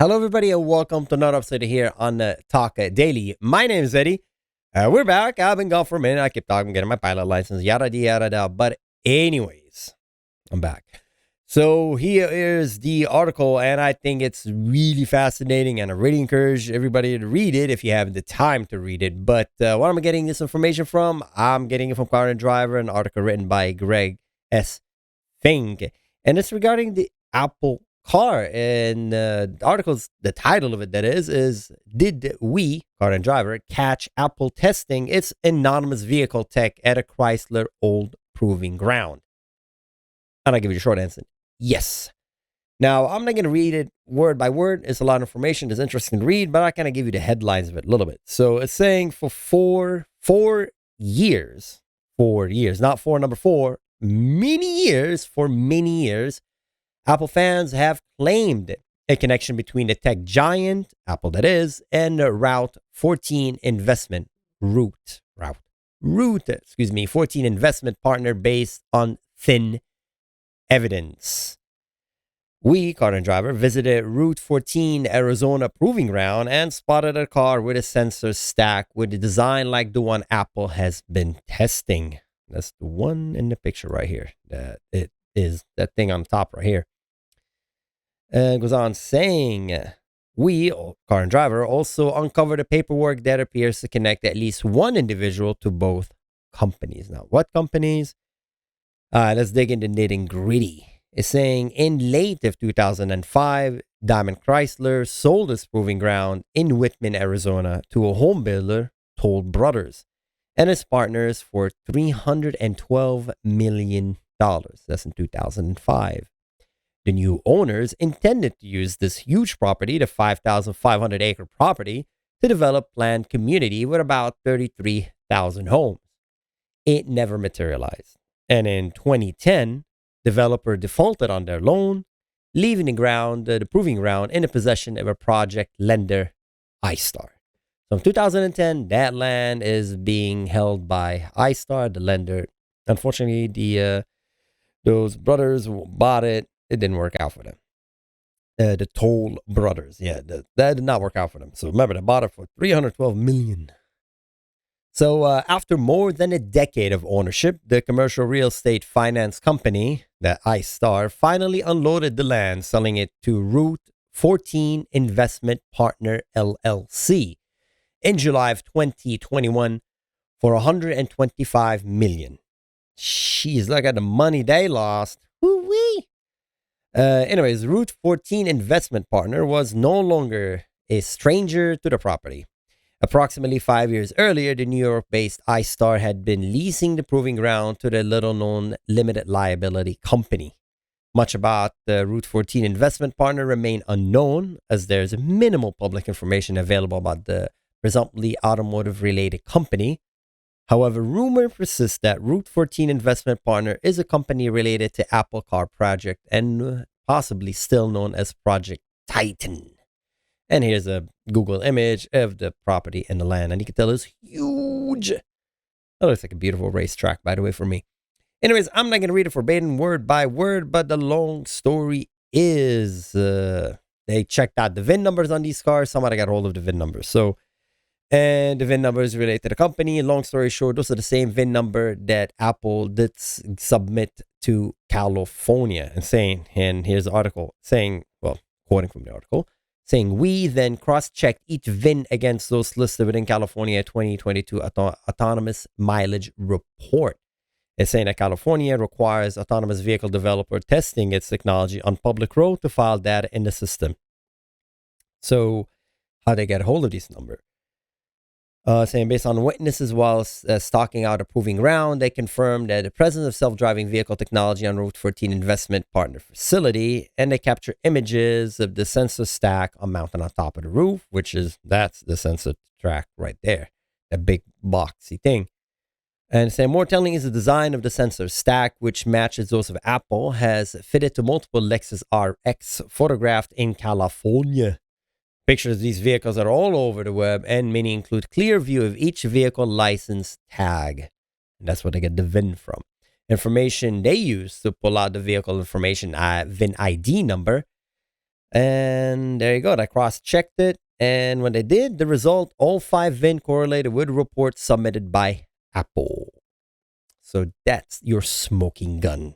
Hello, everybody, and welcome to another episode here on Talk Daily. My name is Eddie. We're back. I've been gone for a minute. I keep talking, getting my pilot license, yada, yada, yada. But anyways, I'm back. So here is the article, and I think it's really fascinating, and I really encourage everybody to read it if you have the time to read it. But where am I getting this information from? I'm getting it from Car and Driver, an article written by Greg S. Fink, and it's regarding the Apple car. And the article's the title of it, that is did we, Car and Driver, catch Apple testing its anonymous vehicle tech at a Chrysler old proving ground? And I'll give you the short answer: yes. Now, I'm not going to read it word by word. It's a lot of information. It's interesting to read, but I kind of give you the headlines of it a little bit. So it's saying for four years, not for number four, many years, Apple fans have claimed a connection between the tech giant, Apple that is, and the Route 14 investment partner based on thin evidence. We, Car and Driver, visited Route 14 Arizona proving ground and spotted a car with a sensor stack with a design like the one Apple has been testing. That's the one in the picture right here. It is that thing on top right here. It goes on saying, we, Car and Driver, also uncovered a paperwork that appears to connect at least one individual to both companies. Now, what companies? Let's dig into nitty gritty. It's saying in late of 2005, Diamond Chrysler sold its proving ground in Whitman, Arizona to a home builder, Toll Brothers, and its partners for $312 million. That's in 2005. The new owners intended to use this huge property, the 5,500 acre property, to develop planned community with about 33,000 homes. It never materialized. And in 2010, developer defaulted on their loan, leaving the proving ground in the possession of a project lender, iStar. So in 2010, that land is being held by iStar, the lender. Unfortunately, those brothers bought it. It didn't work out for them. The Toll Brothers, that did not work out for them. So remember, they bought it for $312 million. So after more than a decade of ownership, the commercial real estate finance company, the iStar, finally unloaded the land, selling it to Route 14 Investment Partner LLC in July of 2021 for $125 million. Jeez, look at the money they lost. Woo-wee. Anyways, Route 14 Investment Partner was no longer a stranger to the property. Approximately 5 years earlier, the New York-based iStar had been leasing the proving ground to the little-known limited liability company. Much about the Route 14 Investment Partner remain unknown, as there's minimal public information available about the presumptively automotive-related company. However, rumor persists that Route 14 Investment Partner is a company related to Apple Car Project and possibly still known as Project Titan. And here's a Google image of the property and the land, and you can tell it's huge. That looks like a beautiful racetrack, by the way, for me. Anyways, I'm not going to read it verbatim word by word, but the long story is they checked out the VIN numbers on these cars. Somebody got hold of the VIN numbers. And the VIN numbers relate to the company. Long story short, those are the same VIN number that Apple did submit to California. And here's the article saying, well, quoting from the article, saying, we then cross-checked each VIN against those listed within California 2022 Autonomous Mileage Report. It's saying that California requires autonomous vehicle developer testing its technology on public road to file data in the system. So how they get a hold of this number? Saying based on witnesses while stalking out a proving ground, they confirmed that the presence of self-driving vehicle technology on Route 14 Investment Partner facility, and they capture images of the sensor stack mounted on top of the roof, that's the sensor track right there, that big boxy thing. And saying more telling is the design of the sensor stack, which matches those of Apple, has fitted to multiple Lexus RX photographed in California. Pictures of these vehicles are all over the web, and many include clear view of each vehicle license tag. And that's where they get the VIN from. Information they use to pull out the vehicle information, VIN ID number, And there you go. I cross-checked it. And when they did, the result, all 5 VIN correlated with reports submitted by Apple. So that's your smoking gun.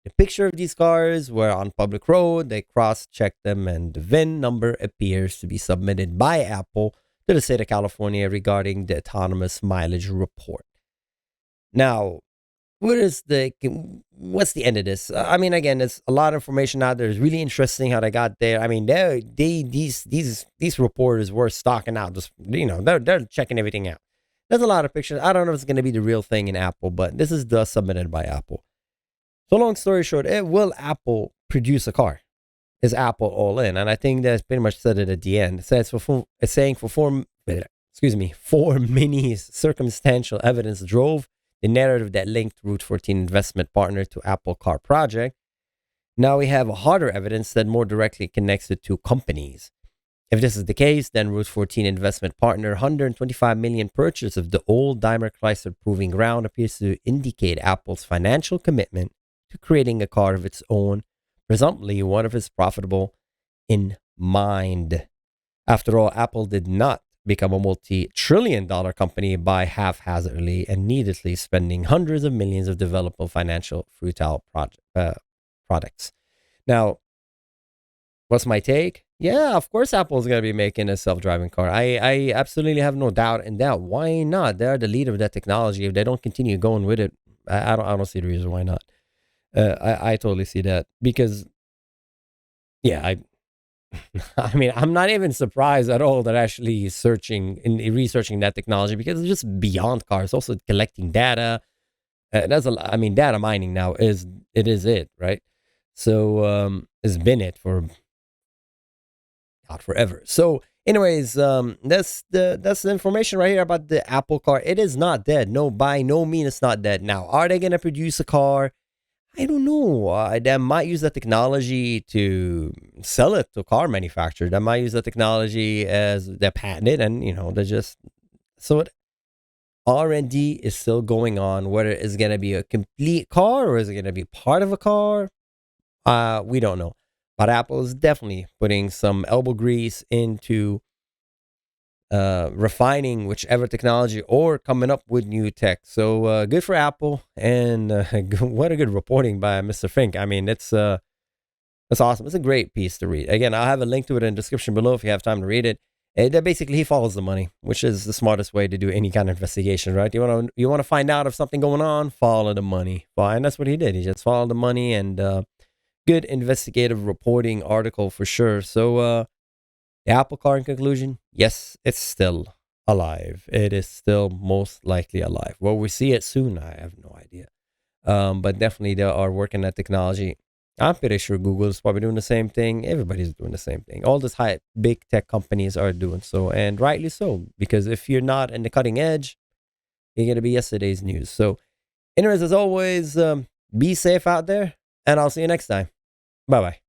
The picture of these cars were on public road. They cross-checked them, and the VIN number appears to be submitted by Apple to the state of California regarding the autonomous mileage report. Now, what's the end of this? I mean, again, there's a lot of information out there. It's really interesting how they got there. I mean, these reporters were stalking out. Just they're checking everything out. There's a lot of pictures. I don't know if it's going to be the real thing in Apple, but this is the submitted by Apple. So long story short, will Apple produce a car? Is Apple all in? And I think that's pretty much said it at the end. It says it's saying four many circumstantial evidence drove the narrative that linked Route 14 investment partner to Apple car project. Now we have harder evidence that more directly connects the two companies. If this is the case, then Route 14 investment partner 125 million purchase of the old Daimler Chrysler proving ground appears to indicate Apple's financial commitment to creating a car of its own, presumably one of its profitable in mind. After all, Apple did not become a multi-trillion-dollar company by haphazardly and needlessly spending hundreds of millions of developable financial futile products. Now, what's my take? Yeah, of course Apple's going to be making a self-driving car. I absolutely have no doubt in that. Why not? They're the leader of that technology. If they don't continue going with it, I don't see the reason why not. I totally see that because, yeah, I mean, I'm not even surprised at all that actually researching that technology because it's just beyond cars. It's also collecting data. Data mining now is it, right? So it's been it for not forever. So, anyways, that's the information right here about the Apple car. It is not dead. No, by no means it's not dead. Now, are they gonna produce a car? I don't know. They might use that technology to sell it to car manufacturers. They might use the technology as they're patented, and they're just so R&D is still going on. Whether it's going to be a complete car or is it going to be part of a car, we don't know. But Apple is definitely putting some elbow grease into refining whichever technology or coming up with new tech. So good for Apple, and what a good reporting by Mr. Fink. I mean, it's awesome. It's a great piece to read. Again, I'll have a link to it in the description below if you have time to read it. Basically, he follows the money, which is the smartest way to do any kind of investigation, right? You want to find out if something going on, follow the money. And that's what he did. He just followed the money, and good investigative reporting article for sure. So the Apple car, in conclusion, yes, it's still alive. It is still most likely alive. Will we see it soon? I have no idea. But definitely they are working that technology. I'm pretty sure Google is probably doing the same thing. Everybody's doing the same thing. All these big tech companies are doing so, and rightly so, because if you're not in the cutting edge, you're going to be yesterday's news. So, anyways, as always, be safe out there, and I'll see you next time. Bye-bye.